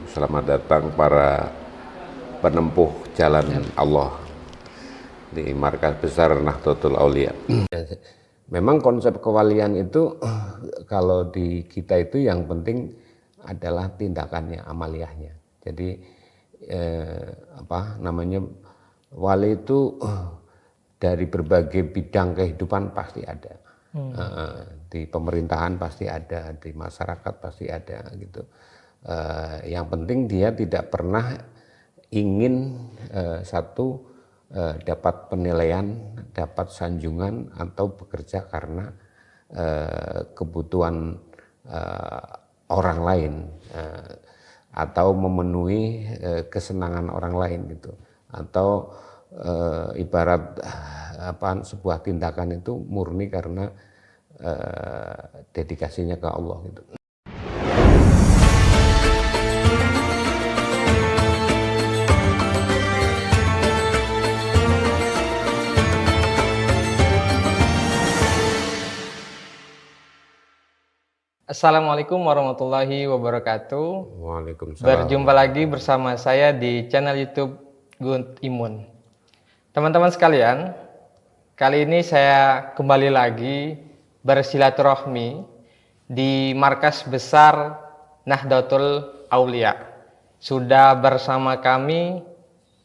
Selamat datang para penempuh jalan Allah di markas besar Nahdlatul Aulia. Memang konsep kewalian itu kalau di kita itu yang penting adalah tindakannya, amaliyahnya. Jadi wali itu dari berbagai bidang kehidupan pasti ada. Di pemerintahan pasti ada, di masyarakat pasti ada gitu. Yang penting dia tidak pernah ingin dapat penilaian, dapat sanjungan atau bekerja karena kebutuhan orang lain atau memenuhi kesenangan orang lain gitu, atau ibarat sebuah tindakan itu murni karena dedikasinya ke Allah gitu. Assalamualaikum warahmatullahi wabarakatuh. Waalaikumsalam. Berjumpa lagi bersama saya di channel YouTube Gun Imun. Teman-teman sekalian, kali ini saya kembali lagi bersilaturahmi di markas besar Nahdlatul Aulia. Sudah bersama kami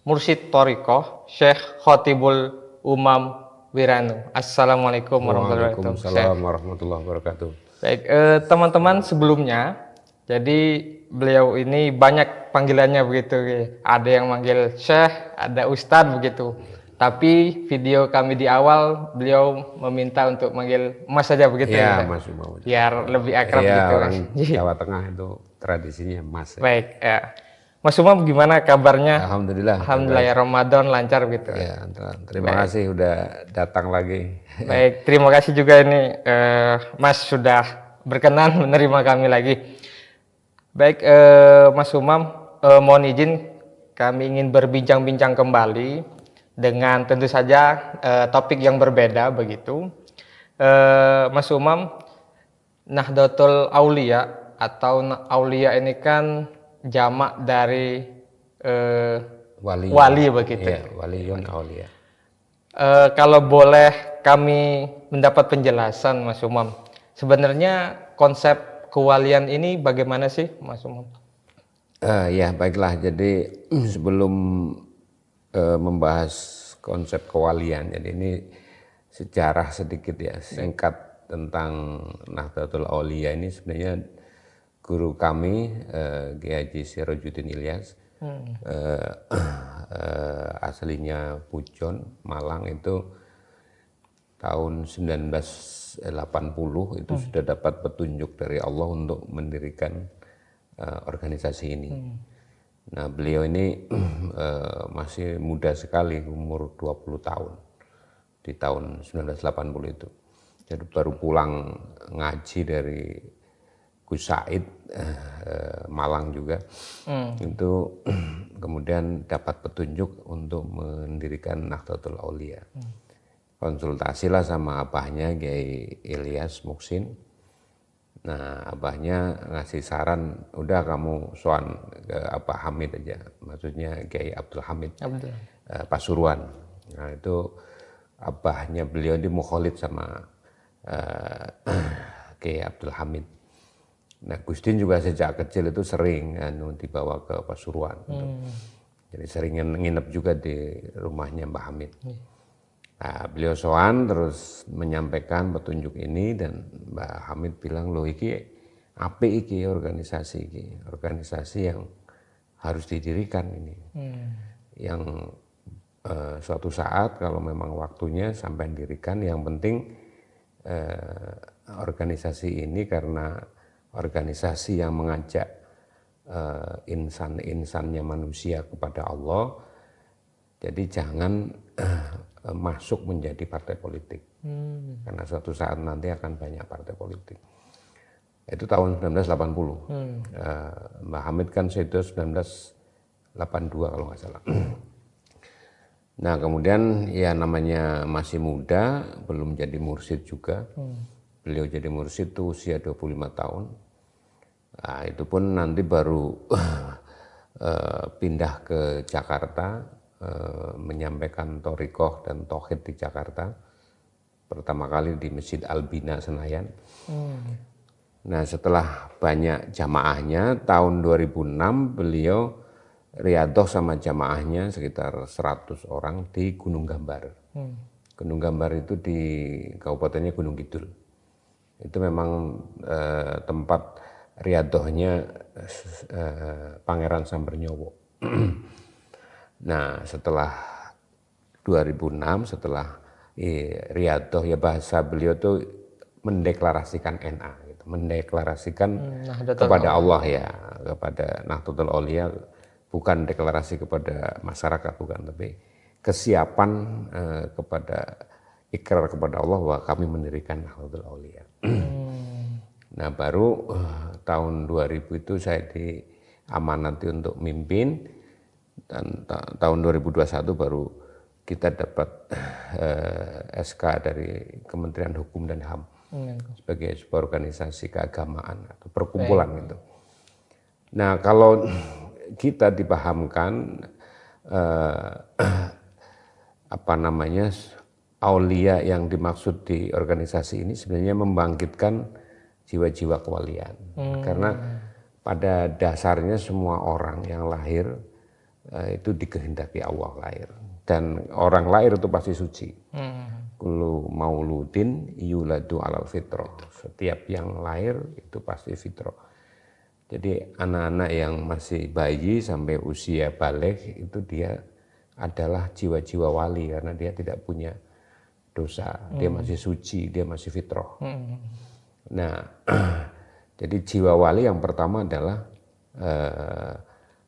Mursyid Thariqah Syekh Khotibul Umam Wiranu. Assalamualaikum warahmatullahi wabarakatuh. Waalaikumsalam warahmatullahi wabarakatuh. Baik, teman-teman sebelumnya, jadi beliau ini banyak panggilannya begitu, ada yang manggil Syekh, ada Ustadz begitu. Tapi video kami di awal beliau meminta untuk manggil Mas saja begitu ya. Mas Umam. Biar lebih akrab ya, gitu. Orang Jawa Tengah itu tradisinya Mas. Baik, ya. Mas Umam gimana kabarnya? Alhamdulillah. Alhamdulillah ya, Ramadan lancar gitu. Ya, terima kasih udah datang lagi. Baik, terima kasih juga ini Mas sudah berkenan menerima kami lagi. Baik, Mas Umam, mohon izin kami ingin berbincang-bincang kembali dengan tentu saja topik yang berbeda begitu. Mas Umam, Nahdlatul Aulia atau Aulia ini kan jamak dari wali begitu. Ya, waliyun aulia. Kalau boleh kami mendapat penjelasan Mas Umam, sebenarnya konsep kewalian ini bagaimana sih Mas Umam? Ya baiklah, jadi sebelum membahas konsep kewalian, jadi ini sejarah sedikit ya, singkat tentang Nahdlatul Aulia ini. Sebenarnya guru kami Kiai Haji Sirajuddin Ilyas, aslinya Pujon, Malang, itu tahun 1980 itu sudah dapat petunjuk dari Allah untuk mendirikan organisasi ini. Nah, beliau ini masih muda sekali, umur 20 tahun di tahun 1980 itu. Jadi baru pulang ngaji dari Gus Said, Malang juga. Itu kemudian dapat petunjuk untuk mendirikan Nahdlatul Aulia. Konsultasilah sama abahnya Kiai Ilyas Muksin. Nah, abahnya ngasih saran, udah kamu soan ke Abah Hamid aja, maksudnya Kiai Abdul Hamid Pasuruan. Nah, itu abahnya beliau di mukholid sama Kiai Abdul Hamid. Nah, Gusdin juga sejak kecil itu sering dibawa ke Pasuruan. Jadi sering nginep juga di rumahnya Mbah Hamid. Nah, beliau soan terus menyampaikan petunjuk ini, dan Mbah Hamid bilang, loh iki apik iki organisasi yang harus didirikan ini. Yang suatu saat kalau memang waktunya sampai didirikan, yang penting organisasi ini karena organisasi yang mengajak insan-insannya manusia kepada Allah, jadi jangan masuk menjadi partai politik, karena suatu saat nanti akan banyak partai politik. Itu tahun 1980. Mbah Hamid kan itu 1982 kalau nggak salah. Nah, kemudian ya namanya masih muda, belum jadi mursyid juga. Beliau jadi mursyid itu usia 25 tahun. Nah, itu pun nanti baru pindah ke Jakarta, menyampaikan thorikoh dan tauhid di Jakarta. Pertama kali di Masjid Albina Senayan. Nah, setelah banyak jamaahnya, tahun 2006 beliau riadoh sama jamaahnya sekitar 100 orang di Gunung Gambar. Gunung Gambar itu di kabupatennya Gunung Kidul. Itu memang tempat riadohnya Pangeran Sambernyowo. Nah, setelah 2006, setelah riadoh, ya bahasa beliau tuh mendeklarasikan NA, gitu. Mendeklarasikan kepada Allah ya, kepada Nahdlatul Aulia, bukan deklarasi kepada masyarakat, bukan, tapi kesiapan kepada ikrar kepada Allah bahwa kami mendirikan Nahdlatul Aulia. Nah, baru tahun 2000 itu saya diamanati untuk mimpin, dan tahun 2021 baru kita dapat SK dari Kementerian Hukum dan HAM sebagai sebuah organisasi keagamaan atau perkumpulan gitu. Nah, kalau kita dipahamkan aulia yang dimaksud di organisasi ini sebenarnya membangkitkan jiwa-jiwa kewalian. Karena pada dasarnya semua orang yang lahir itu dikehendaki Allah lahir. Dan orang lahir itu pasti suci. Kullu mauludin yuladu alal fitrah. Setiap yang lahir itu pasti fitrah. Jadi anak-anak yang masih bayi sampai usia balik itu dia adalah jiwa-jiwa wali karena dia tidak punya dosa, dia masih suci, dia masih fitrah. Nah, jadi jiwa wali yang pertama adalah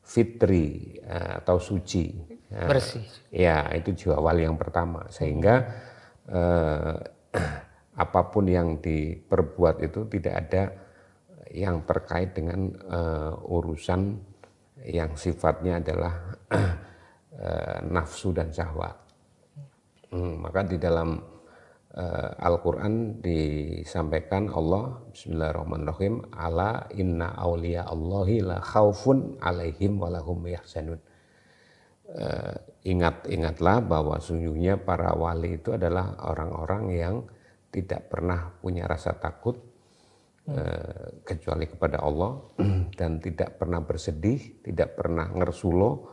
fitri atau suci. Bersih. Ya, itu jiwa wali yang pertama. Sehingga apapun yang diperbuat itu tidak ada yang terkait dengan urusan yang sifatnya adalah nafsu dan syahwat. Maka di dalam Al-Quran disampaikan Allah, Bismillahirrahmanirrahim, ala inna awliya Allahi la khawfun alaihim walahum yahzanun. Ingatlah bahwa sungguhnya para wali itu adalah orang-orang yang tidak pernah punya rasa takut kecuali kepada Allah dan tidak pernah bersedih, tidak pernah ngersulo.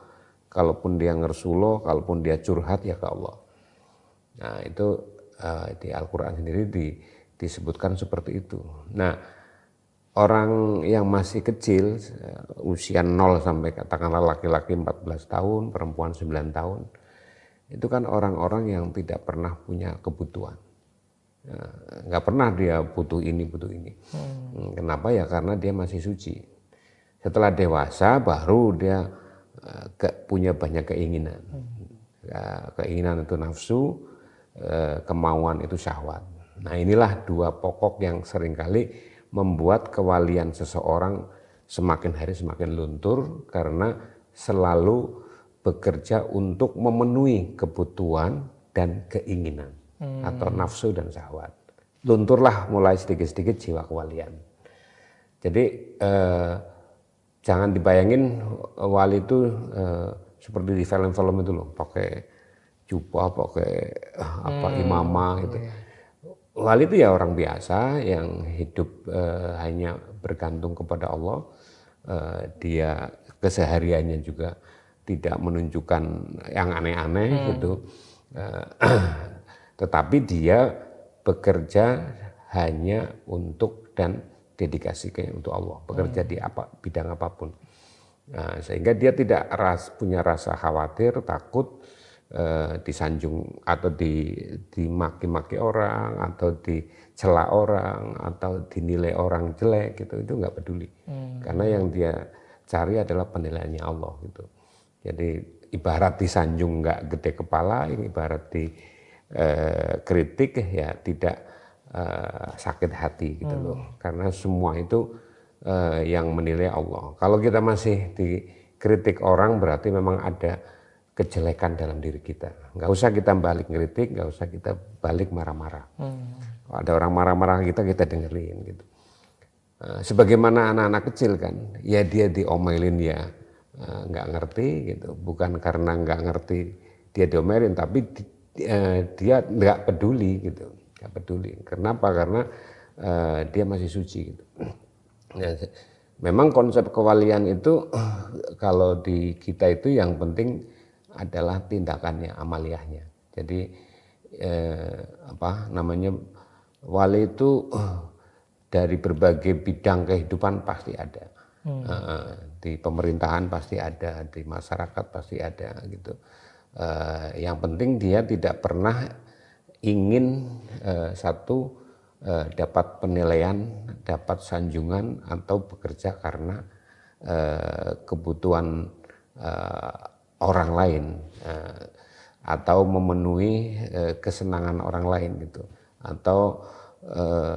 Kalaupun dia ngersulo, kalaupun dia curhat ya ke Allah. Nah, itu di Al-Quran sendiri disebutkan seperti itu. Nah, orang yang masih kecil, usia 0 sampai katakanlah laki-laki 14 tahun, perempuan 9 tahun, itu kan orang-orang yang tidak pernah punya kebutuhan. Nggak pernah dia butuh ini, butuh ini. Kenapa ya? Karena dia masih suci. Setelah dewasa baru dia punya banyak keinginan. Keinginan itu nafsu, kemauan itu syahwat. Nah, inilah dua pokok yang seringkali membuat kewalian seseorang semakin hari semakin luntur karena selalu bekerja untuk memenuhi kebutuhan dan keinginan atau nafsu dan syahwat. Lunturlah mulai sedikit-sedikit jiwa kewalian. Jadi jangan dibayangin wali itu seperti di film-film itu loh, pakai jubah, pakai imamah gitu. Wali itu ya orang biasa yang hidup hanya bergantung kepada Allah. Dia kesehariannya juga tidak menunjukkan yang aneh-aneh gitu. Tetapi dia bekerja hanya untuk dan dedikasinya untuk Allah. Bekerja di bidang apapun. Nah, sehingga dia tidak punya rasa khawatir, takut disanjung atau dimaki-maki orang atau dicela orang atau dinilai orang jelek gitu, itu nggak peduli. Karena yang dia cari adalah penilaiannya Allah gitu. Jadi ibarat disanjung nggak gede kepala, ini ibarat kritik ya tidak sakit hati gitu loh. Karena semua itu yang menilai Allah. Kalau kita masih dikritik orang berarti memang ada kejelekan dalam diri kita. Nggak usah kita balik ngeritik, nggak usah kita balik marah-marah. Kalau ada orang marah-marah kita dengerin gitu. Sebagaimana anak-anak kecil kan, ya dia diomelin ya nggak ngerti gitu, bukan karena nggak ngerti dia diomelin, tapi dia nggak peduli gitu, nggak peduli. Kenapa? Karena dia masih suci gitu. Ya, memang konsep kewalian itu kalau di kita itu yang penting adalah tindakannya, amaliyahnya. Jadi apa namanya, wali itu dari berbagai bidang kehidupan pasti ada. Di pemerintahan pasti ada, di masyarakat pasti ada gitu. Yang penting dia tidak pernah ingin dapat penilaian, dapat sanjungan atau bekerja karena kebutuhan orang lain atau memenuhi kesenangan orang lain gitu, atau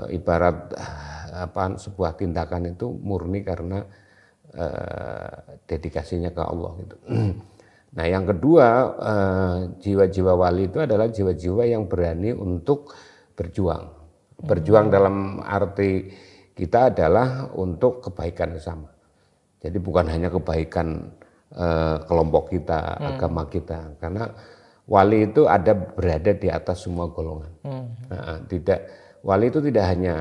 ibarat sebuah tindakan itu murni karena dedikasinya ke Allah gitu. Nah yang kedua, jiwa-jiwa wali itu adalah jiwa-jiwa yang berani untuk berjuang. Berjuang dalam arti kita adalah untuk kebaikan bersama. Jadi bukan hanya kebaikan kelompok kita, agama kita, karena wali itu berada di atas semua golongan. Wali itu tidak hanya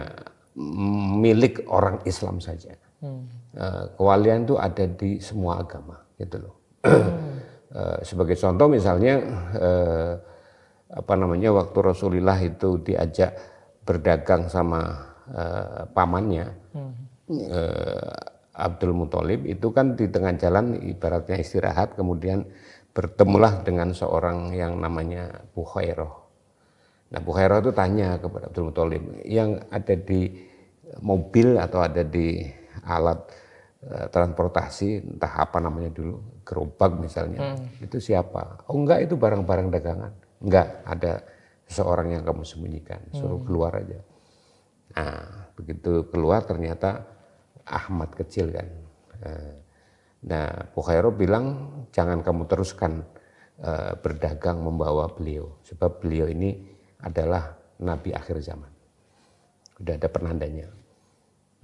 milik orang Islam saja. Kewalian itu ada di semua agama, gitu loh. Sebagai contoh misalnya waktu Rasulullah itu diajak berdagang sama pamannya Abdul Muthalib, itu kan di tengah jalan ibaratnya istirahat, kemudian bertemulah dengan seorang yang namanya Bukhairah. Nah Bukhairah itu tanya kepada Abdul Muthalib, yang ada di mobil atau ada di alat transportasi, entah apa namanya dulu, gerobak misalnya, itu siapa? Oh enggak, itu barang-barang dagangan. Enggak, ada seseorang yang kamu sembunyikan, suruh keluar aja. Nah begitu keluar ternyata Ahmad kecil kan. Nah Bukhairah bilang, jangan kamu teruskan berdagang membawa beliau, sebab beliau ini adalah Nabi akhir zaman. Udah ada penandanya.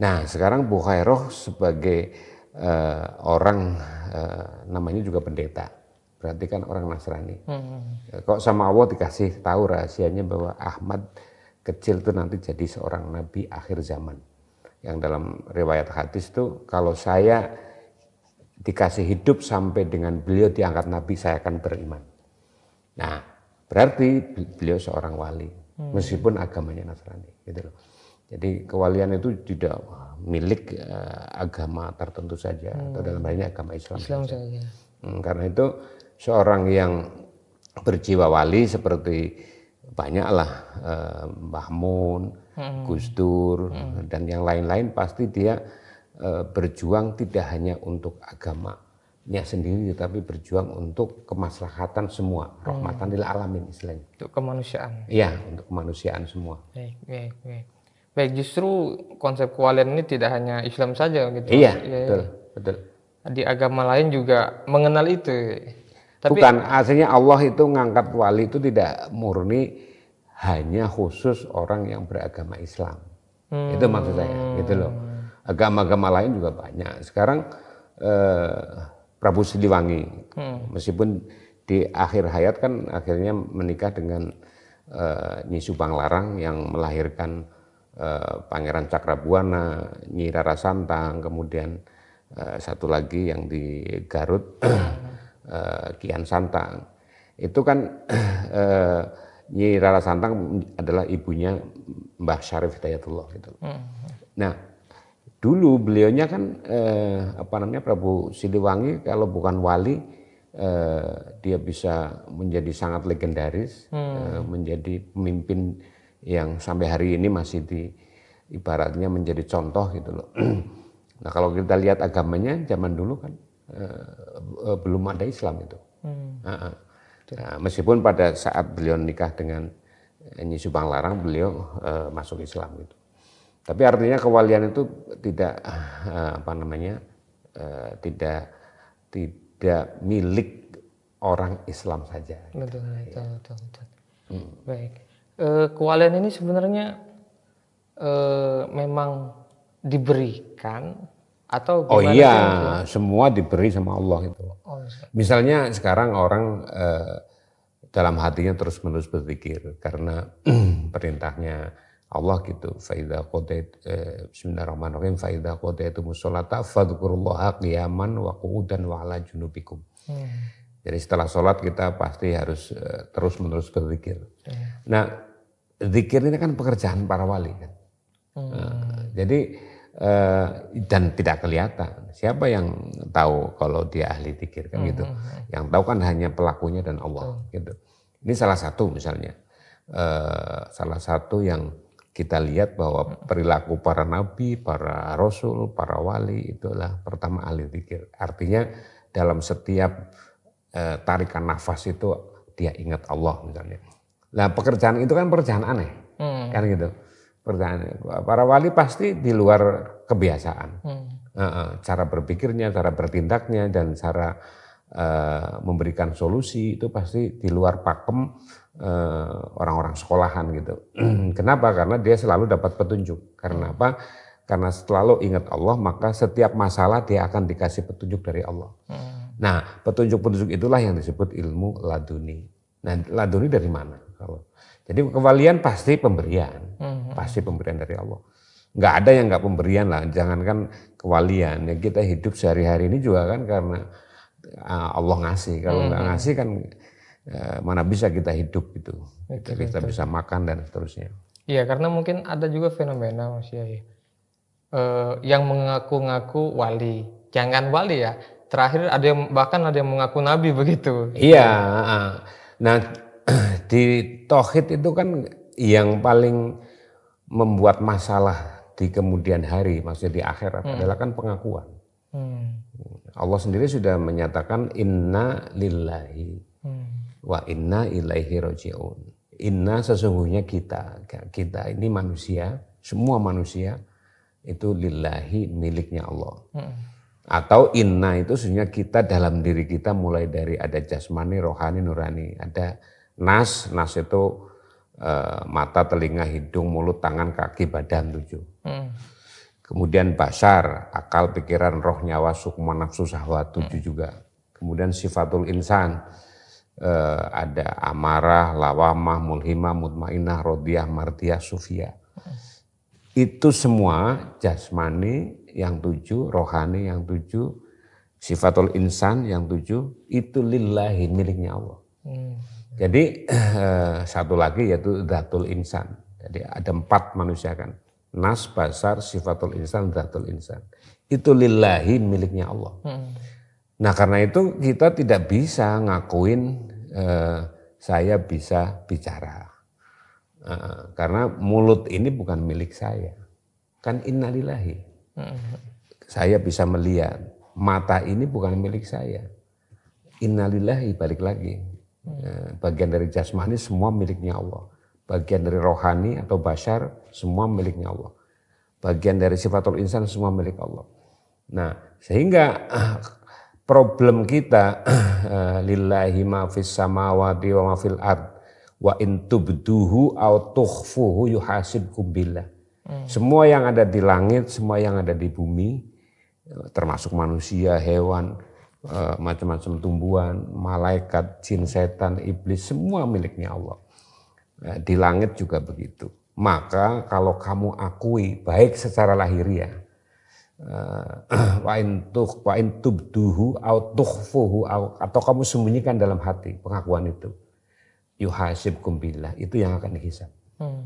Nah sekarang Bukhairah sebagai orang namanya juga pendeta, berarti kan orang Nasrani. Kok sama Allah dikasih tahu rahasianya bahwa Ahmad kecil itu nanti jadi seorang Nabi akhir zaman. Yang dalam riwayat hadis itu, kalau saya dikasih hidup sampai dengan beliau diangkat Nabi, saya akan beriman. Nah berarti beliau seorang wali, meskipun agamanya Nasrani gitu loh. Jadi kewalian itu tidak milik agama tertentu saja, atau dalam hal ini agama Islam saja. Karena itu seorang yang berjiwa wali seperti banyaklah Mbah Mun, Gus Dur, dan yang lain-lain, pasti dia berjuang tidak hanya untuk agamanya sendiri, tapi berjuang untuk kemaslahatan semua, rahmatan lil alamin istilahnya. Untuk kemanusiaan. Iya, untuk kemanusiaan semua. Baik, justru konsep kewalian ini tidak hanya Islam saja gitu. Iya, betul. Di agama lain juga mengenal itu. Tapi, bukan, aslinya Allah itu ngangkat wali itu tidak murni hanya khusus orang yang beragama Islam. Itu maksud saya, gitu loh. Agama-agama lain juga banyak. Sekarang Prabu Siliwangi, meskipun di akhir hayat kan akhirnya menikah dengan Nyi Subang Larang yang melahirkan Pangeran Cakrabuana, Nyi Rara Santang, kemudian satu lagi yang di Garut Kian Santang. Itu kan Nyi Rara Santang adalah ibunya Mbah Syarif Hidayatullah gitu. Nah dulu beliaunya kan Prabu Siliwangi kalau bukan wali dia bisa menjadi sangat legendaris, menjadi pemimpin yang sampai hari ini masih ibaratnya menjadi contoh gitu loh. Nah kalau kita lihat agamanya zaman dulu kan belum ada Islam itu. Nah, meskipun pada saat beliau nikah dengan Nyi Subang Larang, beliau masuk Islam gitu. Tapi artinya kewalian itu tidak tidak milik orang Islam saja. Betul. Baik. Kewalian ini sebenarnya memang diberikan atau Oh gimana iya, sih Mas ya? semua diberi sama Allah itu. Oh, iya. Misalnya sekarang orang dalam hatinya terus-menerus berpikir karena perintahnya Allah gitu. Bismillahirrahmanirrahim. Faidza qadaytumus sholata fadhkurullaha qiyaman wa qu'udan wa 'ala junubikum. Jadi setelah sholat kita pasti harus terus-menerus berpikir. Nah, zikir ini kan pekerjaan para wali kan. Jadi dan tidak kelihatan. Siapa yang tahu kalau dia ahli zikir kan gitu. Yang tahu kan hanya pelakunya dan Allah gitu. Ini salah satu misalnya. Salah satu yang kita lihat bahwa perilaku para nabi, para rasul, para wali itulah pertama ahli zikir. Artinya dalam setiap tarikan nafas itu dia ingat Allah misalnya. Nah, pekerjaan itu kan pekerjaan aneh. Kan gitu. Para wali pasti di luar kebiasaan. Cara berpikirnya, cara bertindaknya, dan cara memberikan solusi itu pasti di luar pakem orang-orang sekolahan gitu. Kenapa? Karena dia selalu dapat petunjuk. Karena apa? Karena selalu ingat Allah, maka setiap masalah dia akan dikasih petunjuk dari Allah. Nah, petunjuk-petunjuk itulah yang disebut ilmu laduni. Nah, laduni dari mana? Jadi kewalian pasti pemberian, pasti pemberian dari Allah. Nggak ada yang nggak pemberian lah, jangankan kewalian. Ya kita hidup sehari-hari ini juga kan karena Allah ngasih. Kalau nggak ngasih kan mana bisa kita hidup gitu. Kita bisa makan dan seterusnya. Iya, karena mungkin ada juga fenomena Mas Yai. Yang mengaku-ngaku wali, jangan wali ya. Terakhir ada yang bahkan ada yang mengaku nabi begitu. Iya. Nah, di tauhid itu kan yang paling membuat masalah di kemudian hari, maksudnya di akhirat adalah kan pengakuan. Allah sendiri sudah menyatakan inna lillahi wa inna ilaihi raji'un. Inna sesungguhnya kita ini manusia, semua manusia itu lillahi miliknya Allah. Atau inna itu sesungguhnya kita dalam diri kita mulai dari ada jasmani, rohani, nurani. Ada nas itu mata, telinga, hidung, mulut, tangan, kaki, badan 7. Kemudian basar, akal, pikiran, roh, nyawa, sukma, nafsu, syahwat 7 juga. Kemudian sifatul insan, ada amarah, lawamah, mulhimah, mutmainah, rodiyah, mardiyah, sufiyah. Itu semua jasmani yang 7, rohani yang 7, sifatul insan yang 7, itu lillahi miliknya Allah. Jadi satu lagi yaitu dzatul insan. Jadi ada 4 manusia kan. Nas, basar, sifatul insan, dzatul insan. Itu lillahi miliknya Allah. Nah karena itu kita tidak bisa ngakuin saya bisa bicara. Karena mulut ini bukan milik saya. Kan innalillahi. Saya bisa melihat. Mata ini bukan milik saya. Innalillahi, balik lagi. Bagian dari jasmani semua miliknya Allah. Bagian dari rohani atau basyar semua miliknya Allah. Bagian dari sifatul insan semua milik Allah. Nah, sehingga problem kita lillahi ma fis samawati wa ma fil ard wa in tubduhu aw tukhfuhu yuhasibkum billah. Semua yang ada di langit, semua yang ada di bumi, termasuk manusia, hewan, macam-macam tumbuhan, malaikat, jin, setan, iblis, semua miliknya Allah. Di langit juga begitu. Maka kalau kamu akui baik secara lahiriah, wa in tubduhu aw tukhfuhu atau kamu sembunyikan dalam hati pengakuan itu, yuhasibkum billah, itu yang akan dihisab.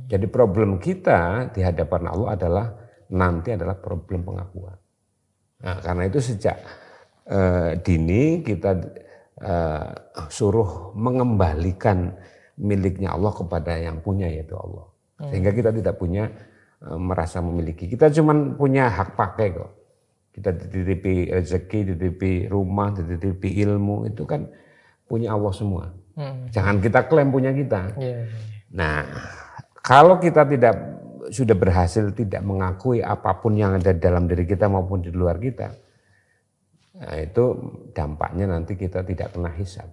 Jadi problem kita di hadapan Allah nanti adalah problem pengakuan. Nah, karena itu sejak dini kita suruh mengembalikan miliknya Allah kepada yang punya, yaitu Allah. Sehingga kita tidak punya merasa memiliki. Kita cuma punya hak pakai kok. Kita dititipi rezeki, dititipi rumah, dititipi ilmu, itu kan punya Allah semua. Jangan kita klaim punya kita. Nah, kalau kita sudah berhasil tidak mengakui apapun yang ada dalam diri kita maupun di luar kita, nah itu dampaknya nanti kita tidak kena hisab.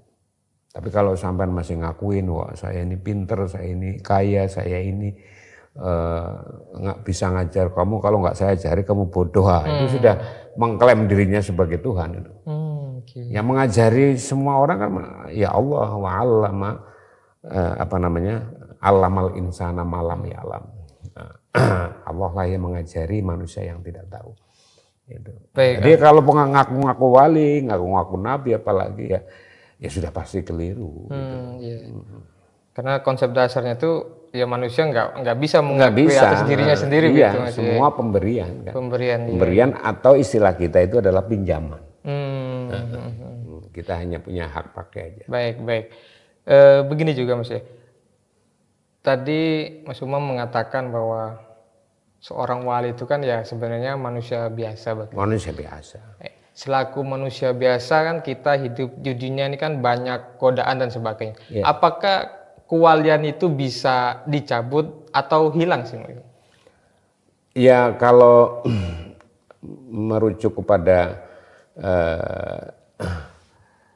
Tapi kalau sampai masih ngakuin, wah saya ini pinter, saya ini kaya, saya ini nggak bisa ngajar kamu, kalau nggak saya ajari kamu bodoh. Itu sudah mengklaim dirinya sebagai Tuhan itu. Oke. Yang mengajari semua orang kan ya Allah, wa 'allama alamal insana malam ya alam. Allah lah yang mengajari manusia yang tidak tahu. Gitu. Baik, Jadi kalau ngaku-ngaku wali, ngaku-ngaku nabi apalagi ya sudah pasti keliru. iya. Karena konsep dasarnya itu ya manusia nggak bisa Nggak mengakui bisa. atas dirinya sendiri Iya, gitu Mas. semua pemberian kan. Pemberian. Pemberian atau istilah kita itu adalah pinjaman. Hmm. Kita hanya punya hak pakai aja. Baik. Begini juga Mas ya. Tadi Mas Umam mengatakan bahwa seorang wali itu kan ya sebenarnya manusia biasa. Manusia biasa. Selaku manusia biasa kan kita hidup di dunia ini kan banyak godaan dan sebagainya. Ya. Apakah kewalian itu bisa dicabut atau hilang sih? Ya kalau merujuk kepada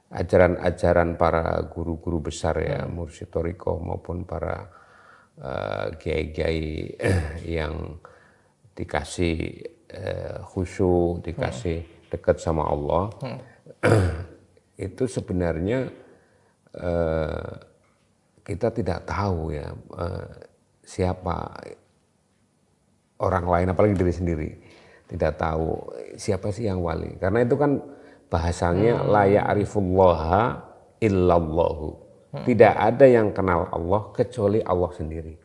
ajaran-ajaran para guru-guru besar ya, mursyid thariqah maupun para kiai-kiai yang dikasih khusyuk, dikasih dekat sama Allah, itu sebenarnya kita tidak tahu ya siapa orang lain, apalagi diri sendiri, tidak tahu siapa sih yang wali. Karena itu kan bahasanya la ya'rifullaha illallahu. Tidak ada yang kenal Allah kecuali Allah sendiri.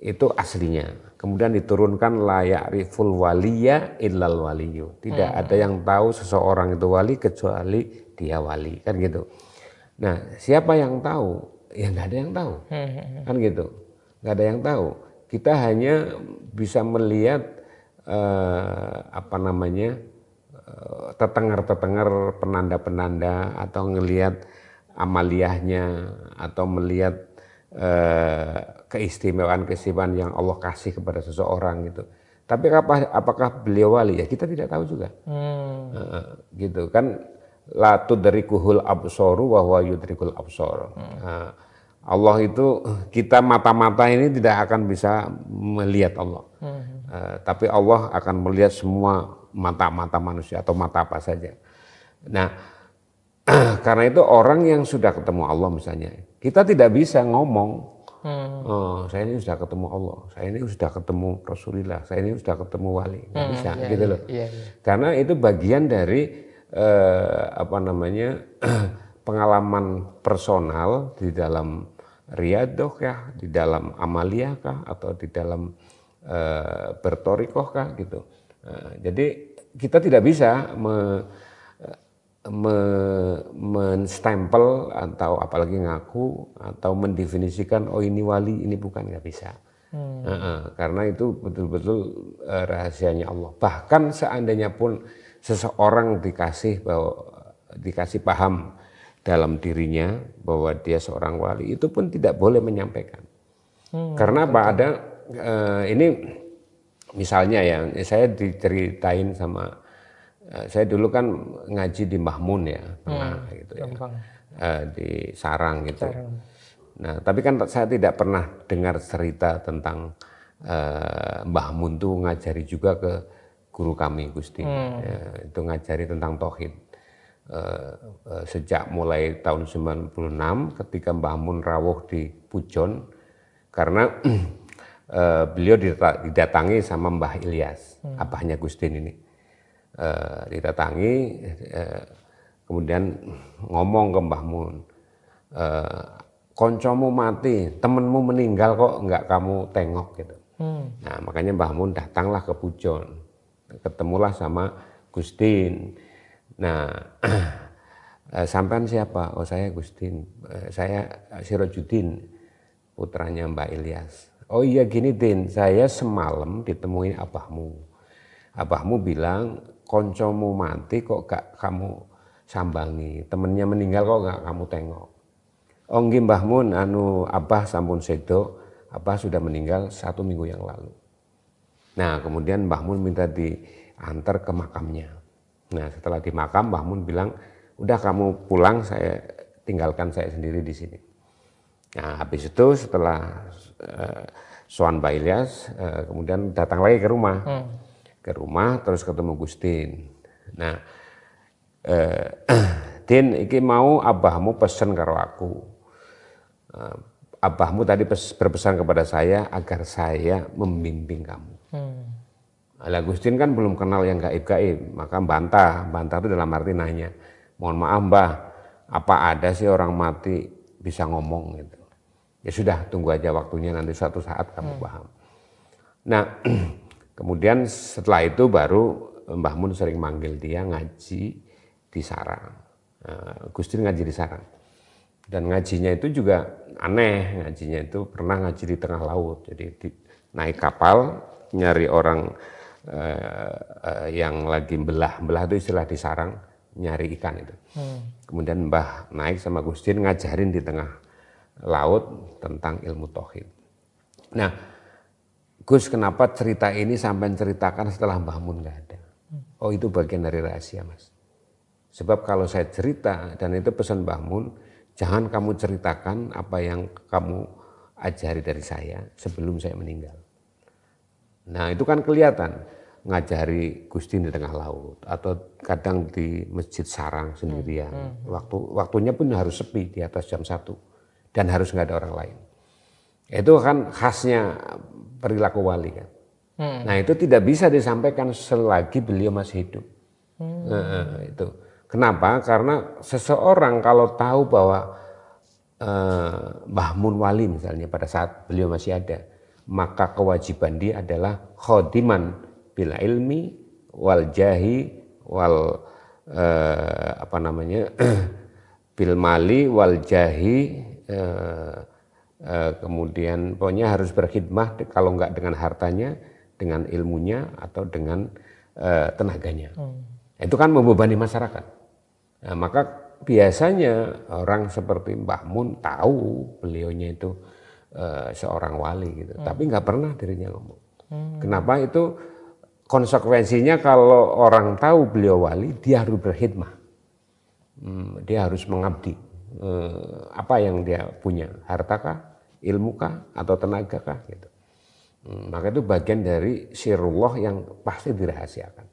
Itu aslinya. Kemudian diturunkan la ya'riful waliya illal waliyu. Tidak ada yang tahu seseorang itu wali kecuali dia wali, kan gitu. Nah, siapa yang tahu? Ya nggak ada yang tahu, kan gitu. Nggak ada yang tahu. Kita hanya bisa melihat tetengar-tetengar, penanda-penanda, atau ngelihat amaliyahnya, atau melihat keistimewaan-keistimewaan yang Allah kasih kepada seseorang gitu. Tapi apakah beliau wali? Ya kita tidak tahu juga. Gitu kan, la tudrikuhul absaru wa huwa yudrikul absar. Allah itu, kita mata-mata ini tidak akan bisa melihat Allah. Tapi Allah akan melihat semua mata-mata manusia atau mata apa saja. Nah, karena itu orang yang sudah ketemu Allah misalnya, kita tidak bisa ngomong, saya ini sudah ketemu Allah, saya ini sudah ketemu Rasulullah, saya ini sudah ketemu wali, nggak bisa, gitu loh. Karena itu bagian dari pengalaman personal di dalam riyadoh kah, di dalam amaliyah kah, atau di dalam bertorikoh kah gitu. Jadi kita tidak bisa menstempel atau apalagi ngaku atau mendefinisikan oh ini wali, ini bukan, nggak bisa. Karena itu betul-betul rahasianya Allah. Bahkan seandainya pun seseorang dikasih paham dalam dirinya bahwa dia seorang wali, itu pun tidak boleh menyampaikan. Karena apa? Ada ini misalnya ya, saya diceritain sama, saya dulu kan ngaji di Mbah Mun ya, pernah gitu ya, di Sarang gitu. Nah, tapi kan saya tidak pernah dengar cerita tentang Mbah Mun tuh ngajari juga ke guru kami Gusti, ya, itu ngajari tentang tauhid. Sejak mulai tahun 96 ketika Mbah Mun rawuh di Pujon, karena beliau didatangi sama Mbah Ilyas, abahnya Gustin ini. Didatangi, kemudian ngomong ke Mbah Mun, koncomu mati, temenmu meninggal kok nggak kamu tengok gitu. Nah, makanya Mbah Mun datanglah ke Pujon, ketemulah sama Gustin. Nah, sampean siapa? Oh, saya Gustin, saya Sirajuddin, putranya Mbak Ilyas. Oh iya gini Din, saya semalam ditemuin abahmu. Abahmu bilang koncomu mati kok gak kamu sambangi, temennya meninggal kok gak kamu tengok. Oh nggih Mbah Mun, abah sampun sedo, abah sudah meninggal 1 minggu yang lalu. Nah kemudian Mbah Mun minta diantar ke makamnya. Nah setelah di makam Mbah Mun bilang, udah kamu pulang, saya tinggalkan saya sendiri di sini. Nah habis itu setelah sowan Mbah Ilyas, kemudian datang lagi ke rumah terus ketemu Gustin. Nah, Din, iki mau abahmu pesen karo aku. Abahmu tadi berpesan kepada saya agar saya membimbing kamu. Lah Gustin kan belum kenal yang gaib-gaib, maka bantah itu dalam arti nanya, mohon maaf Mbah, apa ada sih orang mati bisa ngomong gitu. Ya sudah, tunggu aja waktunya, nanti suatu saat kamu paham. Nah, kemudian setelah itu baru Mbah Mun sering manggil dia ngaji di sarang. Gustin ngaji di sarang. Dan ngajinya itu juga aneh, ngajinya itu pernah ngaji di tengah laut. Jadi naik kapal, nyari orang yang lagi belah itu istilah di sarang, nyari ikan itu. Kemudian Mbah naik sama Gustin ngajarin di tengah laut tentang ilmu tauhid. Nah, Gus, kenapa cerita ini sampai ceritakan setelah Mbah Mun nggak ada? Oh, itu bagian dari rahasia, Mas. Sebab kalau saya cerita, dan itu pesan Mbah Mun, jangan kamu ceritakan apa yang kamu ajari dari saya sebelum saya meninggal. Nah, itu kan kelihatan ngajari Gustin di tengah laut atau kadang di masjid sarang sendirian. Waktunya pun harus sepi di atas jam 1 dan harus nggak ada orang lain. Itu kan khasnya perilaku wali kan. Nah, itu tidak bisa disampaikan selagi beliau masih hidup. Itu kenapa? Karena seseorang kalau tahu bahwa Mbah Mun wali misalnya pada saat beliau masih ada, maka kewajiban dia adalah khodiman bil ilmi wal jahi wal bil mali wal jahi, kemudian pokoknya harus berkhidmah, kalau enggak dengan hartanya, dengan ilmunya atau dengan tenaganya. Itu kan membebani masyarakat. Nah, maka biasanya orang seperti Mbah Mun tahu beliaunya itu seorang wali gitu, tapi nggak pernah dirinya ngomong. Kenapa? Itu konsekuensinya kalau orang tahu beliau wali, dia harus berkhidmah, dia harus mengabdi. Apa yang dia punya, hartakah, ilmukah, atau tenagakah gitu. Maka itu bagian dari sirullah yang pasti dirahasiakan.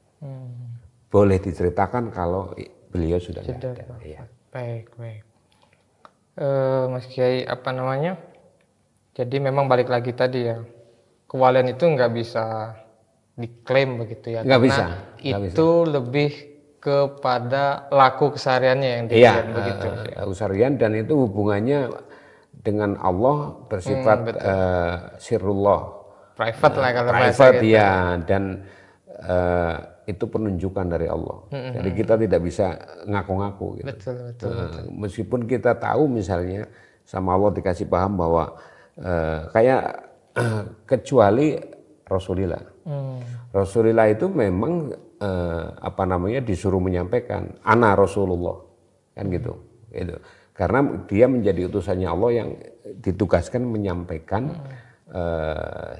Boleh diceritakan kalau beliau sudah ada. Ya. Baik. Mas Kiai, jadi memang balik lagi tadi ya, kewalian itu nggak bisa diklaim begitu ya, nggak karena bisa. Itu lebih kepada laku kesehariannya yang dilihat begitu. Laku keseharian, dan itu hubungannya dengan Allah bersifat sirullah. Private lah kalau private gitu. Ya, dan itu penunjukan dari Allah. Jadi kita tidak bisa ngaku-ngaku gitu. Betul. Meskipun kita tahu misalnya sama Allah dikasih paham bahwa kayak kecuali Rasulullah. Rasulullah itu memang disuruh menyampaikan ana Rasulullah kan gitu. Karena dia menjadi utusannya Allah yang ditugaskan menyampaikan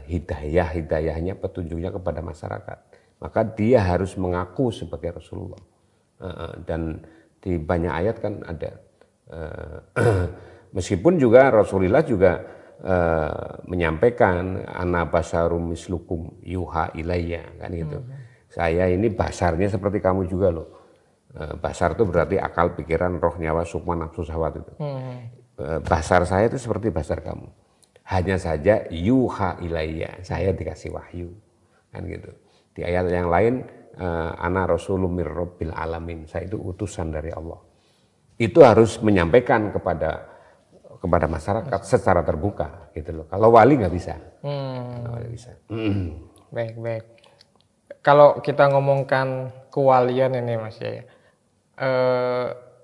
hidayahnya, petunjuknya kepada masyarakat. Maka dia harus mengaku sebagai Rasulullah. Dan di banyak ayat kan ada. Meskipun juga Rasulullah juga menyampaikan ana basarum mislukum yuha ilayya kan gitu. Saya ini basarnya seperti kamu juga loh. Basar itu berarti akal, pikiran, roh, nyawa, sukma, nafsu, syahwat itu. Basar saya itu seperti basar kamu. Hanya saja yuha ilayya, saya dikasih wahyu kan gitu. Di ayat yang lain ana rasulun mir rabbil alamin, saya itu utusan dari Allah. Itu harus menyampaikan kepada masyarakat secara terbuka gitu loh. Kalau wali nggak bisa. Baik. Kalau kita ngomongkan kewalian ini Mas ya,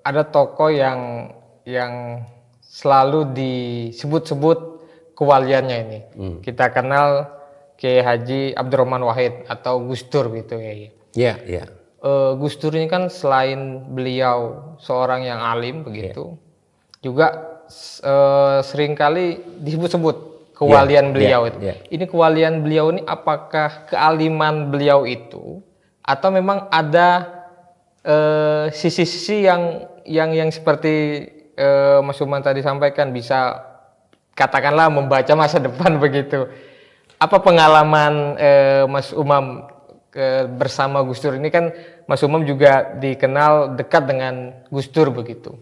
ada tokoh yang selalu disebut-sebut kewaliannya ini. Kita kenal Kiai Haji Abdurrahman Wahid atau Gus Dur gitu ya. Iya. Gus Dur ini kan selain beliau seorang yang alim begitu, juga seringkali disebut-sebut kewalian beliau itu. Ini kewalian beliau ini apakah kealiman beliau itu atau memang ada sisi-sisi yang seperti Mas Uman tadi sampaikan, bisa katakanlah membaca masa depan begitu. apa pengalaman Mas Umam bersama Gus Dur ini kan Mas Umam juga dikenal dekat dengan Gus Dur begitu.